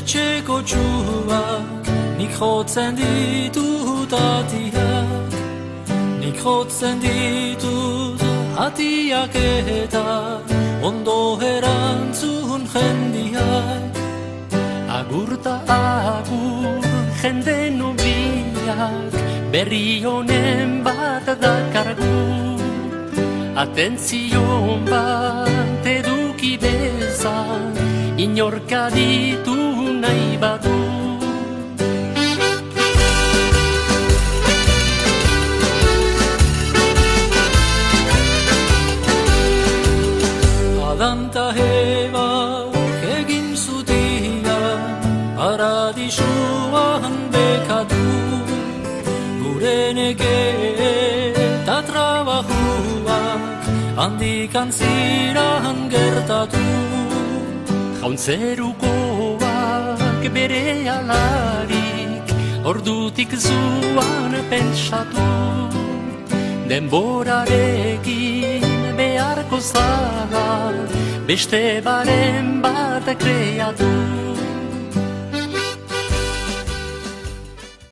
etxeko txuak, nik jotzen ditut atiak, nik jotzen ditut atiak eta ondo erantzun jendiak. Agurta agur jende nobliak, berri honen bat dakargu. Atentzion bat eduki dezan, inorka ditu nahi badu. Adan ta Ebak egin zutian, paradisuan bekatu, gure neke eta trabajuak handikan ziran gertatu. Jauntzerukoak bere alarik ordutik zuan pentsatu, denborarekin beharko zala beste baren bat kreatu.